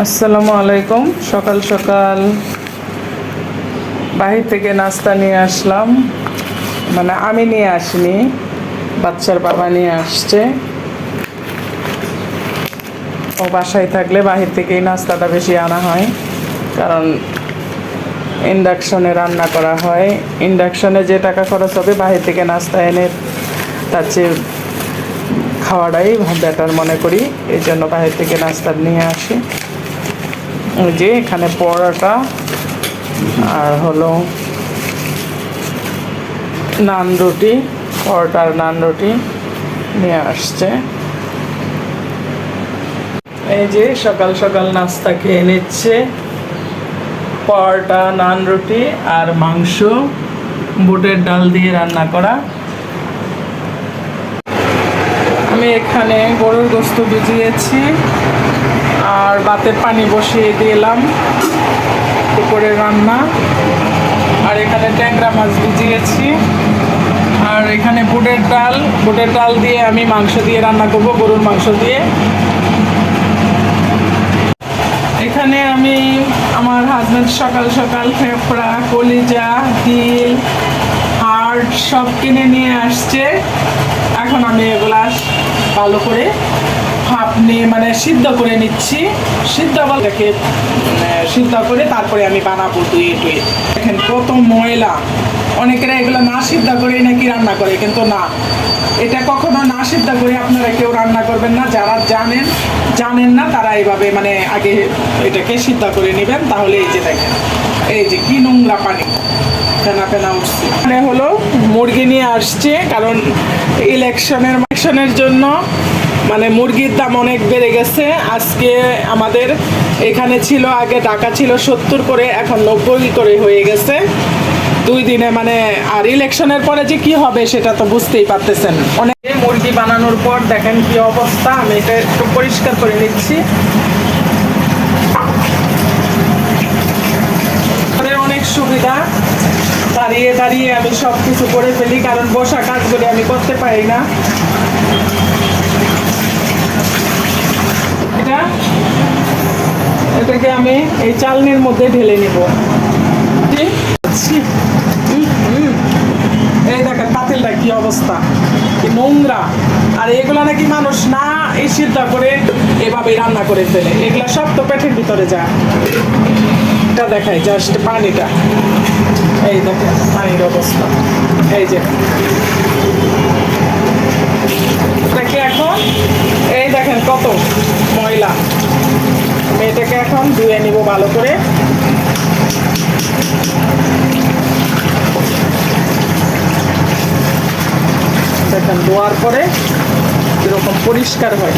আসসালামু আলাইকুম। সকাল সকাল বাহির থেকে নাস্তা নিয়ে আসলাম, মানে আমি নিয়ে আসিনি, বাচ্চার বাবা নিয়ে আসছে। ও বাসায় থাকলে বাহির থেকেই নাস্তাটা বেশি আনা হয়, কারণ ইন্ডাকশনে রান্না করা হয়। ইন্ডাকশনে যে টাকা খরচ হবে বাহির থেকে নাস্তা এনে তার চেয়ে খাওয়াটাই বেটার মনে করি, এই জন্য বাহির থেকে নাস্তা নিয়ে আসি। ওই যে এখানে পরোটা আর হলো নান রুটি, পরোটার নান রুটি নিয়ে আসছে। এই যে সকাল সকাল নাস্তা খেয়ে নিচ্ছে, পরোটা, নান রুটি আর মাংস বুটের ডাল দিয়ে রান্না করা। আমি এখানে গরুর গোশত ভিজিয়েছি আর ভাতের পানি বসিয়ে দিলাম, দুপুরের রান্না। আর এখানে ট্যাংরা মাছ ভিজিয়েছি, আর এখানে বুটের ডাল দিয়ে আমি মাংস দিয়ে রান্না করব, গরুর মাংস দিয়ে। এখানে আমি আমার হাজব্যান্ড সকাল সকাল ফেফড়া, কলিজা, তিল, হার্ট সব কিনে নিয়ে আসছে। এখন আমি এগুলা ভালো করে ভাপ নিয়ে মানে সিদ্ধ করে নিচ্ছি। সিদ্ধ বলতে সিদ্ধ করে তারপরে আমি বানাবো ধুয়ে টুয়ে। দেখেন কত ময়লা। অনেকেরা এগুলো না সিদ্ধ করে নাকি রান্না করে, কিন্তু না, এটা কখনো না সিদ্ধ করে আপনারা কেউ রান্না করবেন না। যারা জানেন না তারা এইভাবে মানে আগে এটাকে সিদ্ধ করে নেবেন, তাহলে এই যে দেখেন এই যে কি নোংরা পানি, ফেনা ফেনা উঠছে। মানে হলো মুরগি নিয়ে আসছে, কারণ ইলেকশনের জন্য মানে মুরগির দাম অনেক বেড়ে গেছে। আজকে আমাদের এখানে ছিল, আগে টাকা ছিল 70 করে, এখন 90 করে হয়ে গেছে 2 দিনে। মানে আর ইলেকশনের পরে যে কি হবে সেটা তো বুঝতেই পারতেছেন। অনেক মুরগি বানানোর পর দেখেন কি অবস্থা। আমি এটা একটু পরিষ্কার করে নিচ্ছি। অনেক সুবিধা, দাঁড়িয়ে দাঁড়িয়ে আমি সব কিছু করে ফেলি, কারণ বসা কাজগুলি আমি করতে পারি না। এটাকে আমি এই চালনির মধ্যে ঢেলে নিব। এই দেখেন পাতিলটা কি অবস্থা, কি নোংরা। আর এগুলা নাকি মানুষ না এই সিদ্ধ করে এভাবে রান্না করে ফেলে, এগুলা সব তো পেটের ভিতরে যায়। এটা দেখাই জাস্ট পানিটা, এই দেখেন পানির অবস্থা। এই যে এটাকে এখন এই দেখেন কত ময়লা। আমি এটাকে এখন ধুয়ে নিব ভালো করে। দেখেন ধোয়ার পরে এরকম পরিষ্কার হয়।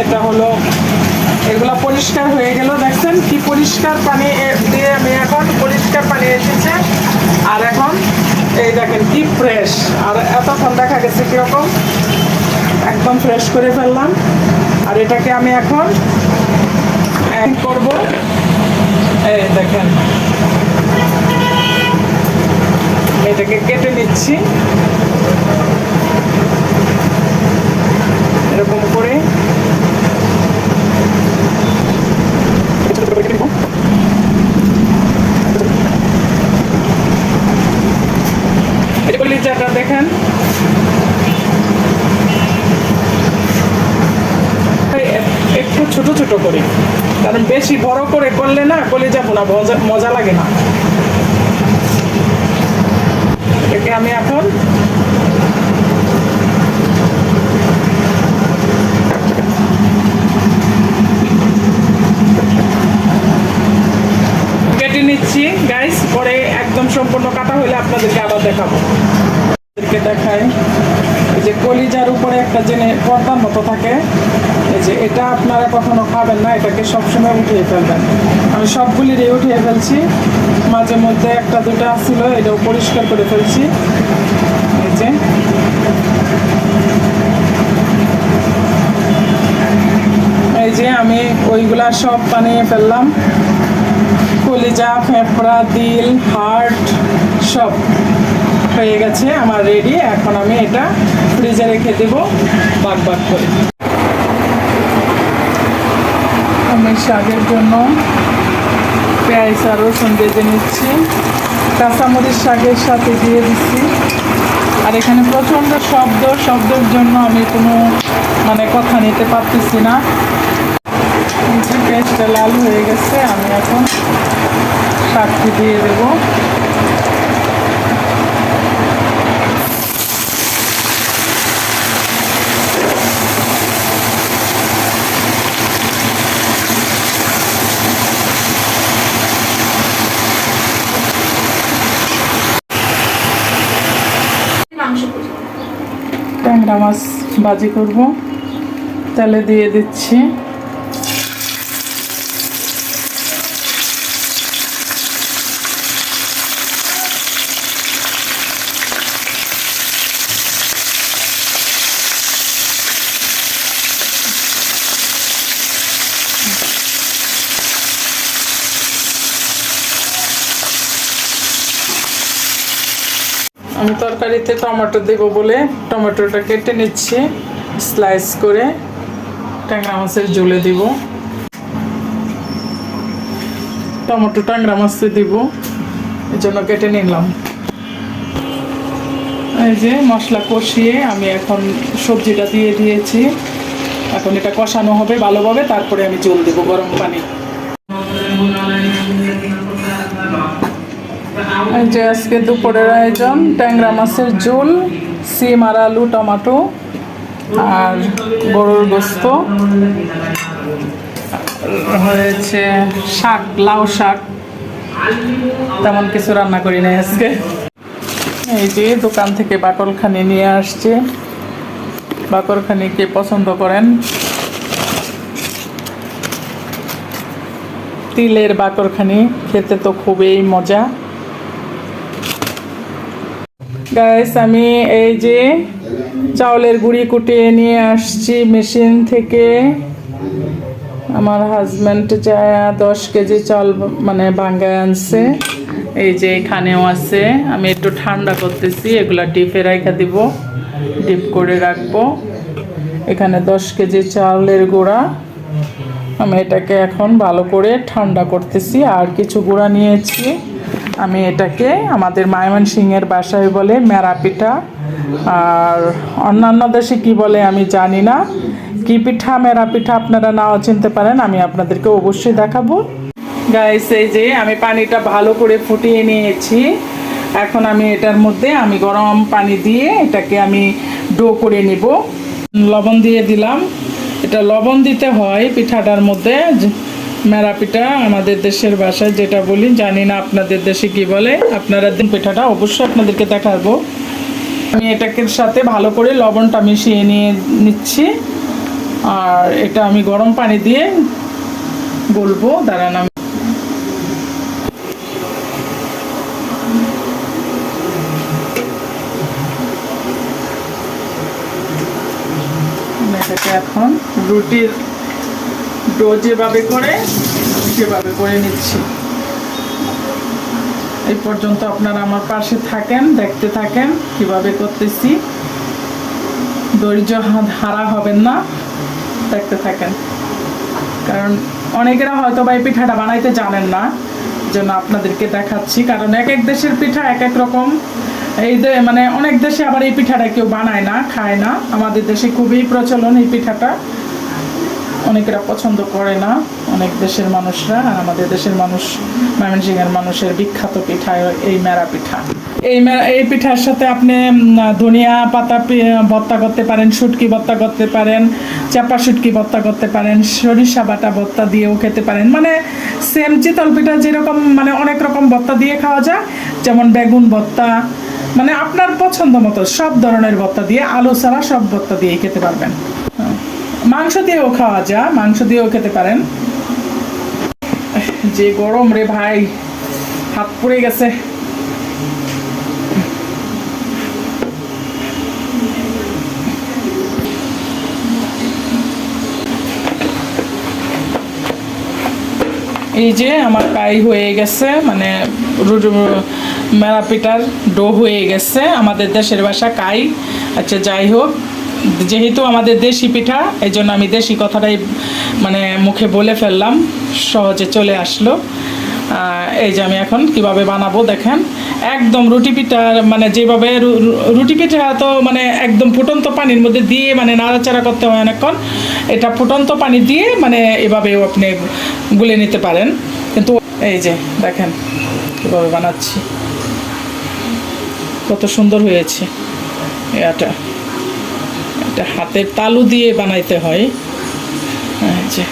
এটা হলো এগুলা পরিষ্কার হয়ে গেল, দেখছেন কি পরিষ্কার পানি দিয়ে আমি এখন পরিষ্কার পানি এসেছে। আর এখন এই দেখেন কি ফ্রেশ। আর এতক্ষণ দেখা গেছে কিরকম, একদম ফ্রেশ করে ফেললাম। আর এটাকে আমি এখন করব, এই দেখেন এটাকে কেটে নিচ্ছি এরকম করে। কলিজাটা দেখেন একটু ছোট ছোট করে, কারণ বেশি বড় করে করলে না কলিজা ভুনা মজা লাগে না। এটাকে আমি এখন কেটে নিচ্ছি গাইস। পরে একদম সম্পূর্ণ কাটা হলে আপনাদেরকে আবার দেখাবো। দেখাই এই যে কলিজার উপরে একটা পর্দার মতো থাকে, এই যে এটা আপনারা কখনো খাবেন না, এটাকে সবসময় উঠিয়ে ফেলবেন। আমি সবগুলিরই উঠিয়ে ফেলছি, মাঝে মধ্যে একটা দুটো ছিল, এটাও পরিষ্কার করে ফেলছি। এই যে এই যে ওইগুলা সব বানিয়ে ফেললাম। কলিজা, ফেফড়া, দিল, হার্ট সব হয়ে গেছে আমার রেডি। এখন আমি এটা ফ্রিজে রেখে দেবো ভাগ ভাগ করে। আমি শাকের জন্য পেঁয়াজ আর রসুন ভেজে নিচ্ছি, কাঁচামরিচ শাকের সাথে দিয়ে দিচ্ছি। আর এখানে প্রচণ্ড শব্দের জন্য আমি কোনো কথা নিতে পারতেছি না। পেঁয়াজটা লাল হয়ে গেছে, আমি এখন শাকটি দিয়ে দেবো। ট্যাংরা মাছ ভাজি করব, তেলে দিয়ে দিচ্ছি। আমি তরকারিতে টমেটো দেবো বলে টমেটোটা কেটে নিচ্ছি স্লাইস করে, ট্যাংরা মাছের ঝোলে দিব। টমেটো ট্যাংরা মাছে দিব, এই জন্য কেটে নিলাম। এই যে মশলা কষিয়ে আমি এখন সবজিটা দিয়ে দিয়েছি। এখন এটা কষানো হবে ভালোভাবে, তারপরে আমি ঝোল দেবো গরম পানি। এই যে আজকে দুপুরের আয়োজন ট্যাংরা মাছের ঝোল, সিম আর আলু, টমেটো আর গরুর গোস্ত হয়েছে, শাক, লাউ শাক। তেমন কিছু রান্না করি নাই আজকে। এই যে দোকান থেকে বাকরখানি নিয়ে আসছে। বাকরখানি কে পছন্দ করেন? তিলের বাকরখানি খেতে তো খুবই মজা। গাইস, আমি এই যে চাউলের গুঁড়ি কুটিয়ে নিয়ে আসছি মেশিন থেকে। আমার হাজব্যান্ড যায় 10 কেজি চাল ভাঙ্গায় আনছে। এই যে এখানেও আছে, আমি একটু ঠান্ডা করতেছি, এগুলা ডিপে রেখে দিব, ডিপ করে রাখবো। এখানে 10 কেজি চাউলের গুঁড়া, আমি এটাকে এখন ভালো করে ঠান্ডা করতেছি। আর কিছু গুঁড়া নিয়েছি, আমি এটাকে আমাদের ময়মনসিংহের ভাষায় বলে মেরা পিঠা, আর অন্যান্য দেশে কি বলে আমি জানি না। কি পিঠা, মেরা পিঠা আপনারা নাও চিনতে পারেন, আমি আপনাদেরকে অবশ্যই দেখাবো। গাইস, এই যে আমি পানিটা ভালো করে ফুটিয়ে নিয়েছি। এখন আমি এটার মধ্যে আমি গরম পানি দিয়ে এটাকে আমি ডো করে নিব। লবণ দিয়ে দিলাম। এটা লবণ দিতে হয় পিঠাটার মধ্যে। মেরা পিঠা আমাদের দেশের ভাষায় যেটা বলি, জানি না আপনাদের দেশে কি বলে। আপনারা দিন পিঠাটা অবশ্যই আপনাদেরকে দেখাবো। আমি এটাকে সাথে ভালো করে লবণটা মিশিয়ে নিয়ে নিচ্ছি। আর এটা আমি গরম পানি দিয়ে গলবো। দাঁড়ান, আমি এটাকে এখন রুটির ডো যেভাবে করে সেভাবে করে নিচ্ছি। এই পর্যন্ত আপনারা আমার পাশে থাকেন, দেখতে থাকেন কিভাবে করতেছি। ধৈর্য হারা হবেন না, দেখতে থাকেন। কারণ অনেকেরা হয়তো বা এই পিঠাটা বানাইতে জানেন না, জন্য আপনাদেরকে দেখাচ্ছি। কারণ এক এক দেশের পিঠা এক এক রকম। এই অনেক দেশে আবার এই পিঠাটা কেউ বানায় না, খায় না। আমাদের দেশে খুবই প্রচলন এই পিঠাটা, অনেকেরা পছন্দ করে না অনেক দেশের মানুষরা। আর আমাদের দেশের মানুষ, ময়মনসিংহের মানুষের বিখ্যাত পিঠা এই মেরা পিঠা। এই পিঠার সাথে আপনি ধনিয়া পাতা ভর্তা করতে পারেন, শুটকি ভর্তা করতে পারেন, চাপা শুটকি ভর্তা করতে পারেন, সরিষা বাটা ভর্তা দিয়েও খেতে পারেন। সেম চিতল পিঠা যেরকম অনেক রকম ভর্তা দিয়ে খাওয়া যায়, যেমন বেগুন ভর্তা, আপনার পছন্দ মতো সব ধরনের ভর্তা দিয়ে, আলু ছাড়া সব ভর্তা দিয়েই খেতে পারবেন। মাংস দিয়েও খাওয়া যায়, মাংস দিয়েও খেতে পারেন। যে গরম রে ভাই, হাত পুড়ে গেছে। এই যে আমার কাই হয়ে গেছে, মানে মেরা পিঠার ডো হয়ে গেছে, আমাদের দেশের ভাষা কাই। আচ্ছা যাই হোক, যেহেতু আমাদের দেশি পিঠা এই জন্য আমি দেশি কথাটাই মানে মুখে বলে ফেললাম, সহজে চলে আসলো। এই যে আমি এখন কিভাবে বানাবো দেখেন, একদম রুটি পিঠার মানে যেভাবে রুটি পিঠা তো মানে একদম ফুটন্ত পানির মধ্যে দিয়ে মানে নাড়াচাড়া করতে হয় অনেকক্ষণ, এটা ফুটন্ত পানি দিয়ে মানে এভাবেও আপনি গুলে নিতে পারেন। কিন্তু এই যে দেখেন কীভাবে বানাচ্ছি, কত সুন্দর হয়েছে। এটা এটা হাতের তালু দিয়ে বানাইতে হয়। এই যে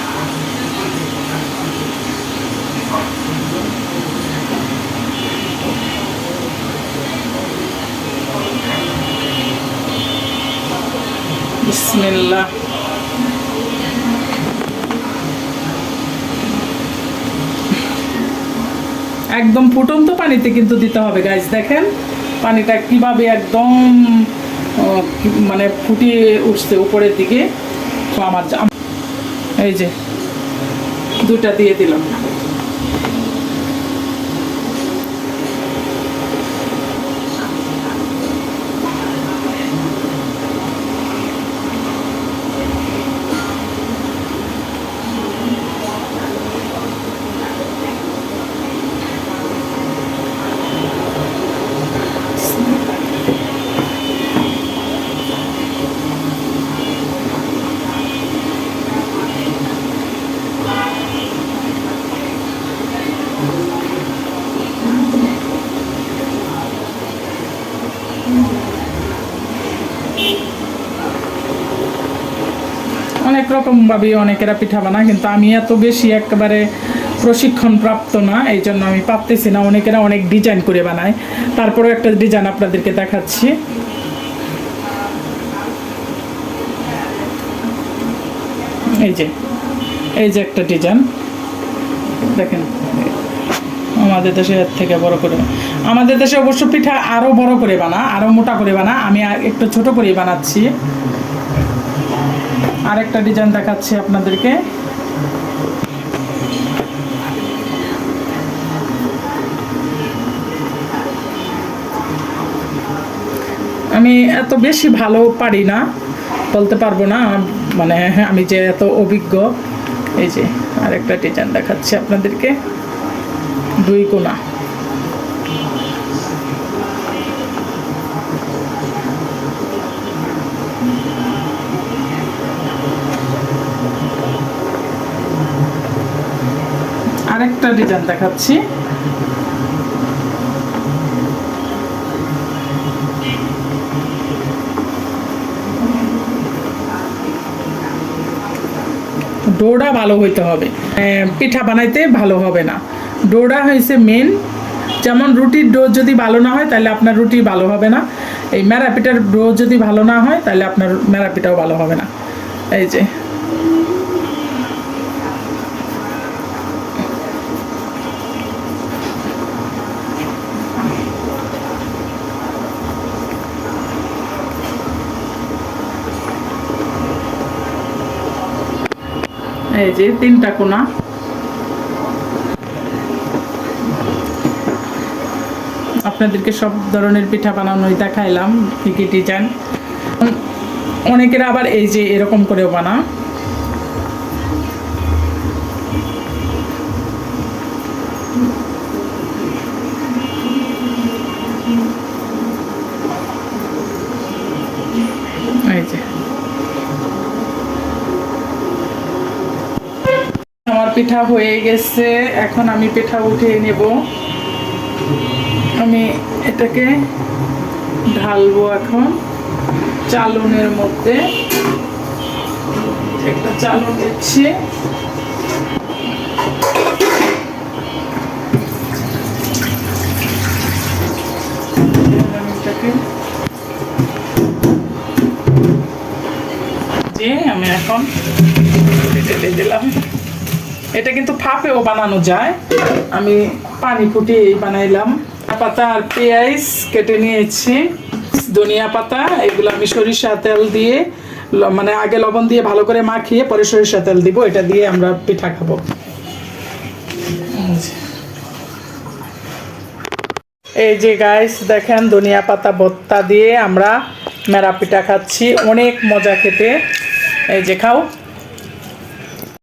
বিসমিল্লাহ। একদম ফুটন্ত পানিতে কিন্তু দিতে হবে গাইস, দেখেন পানিটা কিভাবে একদম মানে ফুটিয়ে উঠছে উপরের দিকে। তো আমার এই যে দুটা দিয়ে দিলাম। অনেক রকমভাবে অনেকেরা পিঠা বানায়, কিন্তু আমি এত বেশি একেবারে প্রশিক্ষণ প্রাপ্ত না, এই জন্য আমি পারতেছি না। অনেকেরা অনেক ডিজাইন করে বানায়, তারপরেও একটা ডিজাইন আপনাদেরকে দেখাচ্ছি। এই যে একটা ডিজাইন দেখেন, আমাদের দেশে এর থেকে বড় করে, আমাদের দেশে অবশ্য পিঠা আরও বড় করে বানা, আরও মোটা করে বানা, আমি একটু ছোট করে বানাচ্ছি। আরেকটা ডিজাইন দেখাচ্ছি আপনাদেরকে। আমি এত বেশি ভালো পারি না, বলতে পারবো না মানে আমি যে এত অভিজ্ঞ। এই যে আরেকটা ডিজাইন দেখাচ্ছি আপনাদেরকে, দুই কোনা। আরেকটা ডিজাইন দেখাচ্ছি, ডোটা ভালো হইতে হবে, পিঠা বানাইতে ভালো হবে না। ডোটা হয়েছে মেন, যেমন রুটির ডো যদি ভালো না হয় তাহলে আপনার রুটি ভালো হবে না, এই মেরা পিঠার ডো যদি ভালো না হয় তাহলে আপনার মেরা পিঠাও ভালো হবে না। এই যে এই যে তিনটা কোনা। আপনাদেরকে সব ধরনের পিঠা বানানোই দেখাইলাম, কি কি ডিজাইন। অনেকেরা আবার এই যে এরকম করেও বানা, এই যে আমার পিঠা হয়ে গেছে, এখন আমি পিঠা উঠিয়ে নেব। আমি এটাকে ঢালবো এখন চালনের মধ্যে, একটা চালন দিচ্ছি। আমি এখন ঢেলে দিলাম। এটা কিন্তু ফাঁপেও বানানো যায়, আমি পানি ফুটিয়ে বানাইলাম। পাতা আর পেঁয়াজ কেটে নিয়েছি, ধনিয়া পাতা, এগুলো আমি সরিষা তেল দিয়ে মানে আগে লবণ দিয়ে ভালো করে মাখিয়ে পরে সরিষা তেল দিব, এটা দিয়ে আমরা পিঠা খাবো। এই যে গাইস দেখেন ধনিয়া পাতা ভর্তা দিয়ে আমরা মেরা পিঠা খাচ্ছি, অনেক মজা খেতে। এই যে খাও।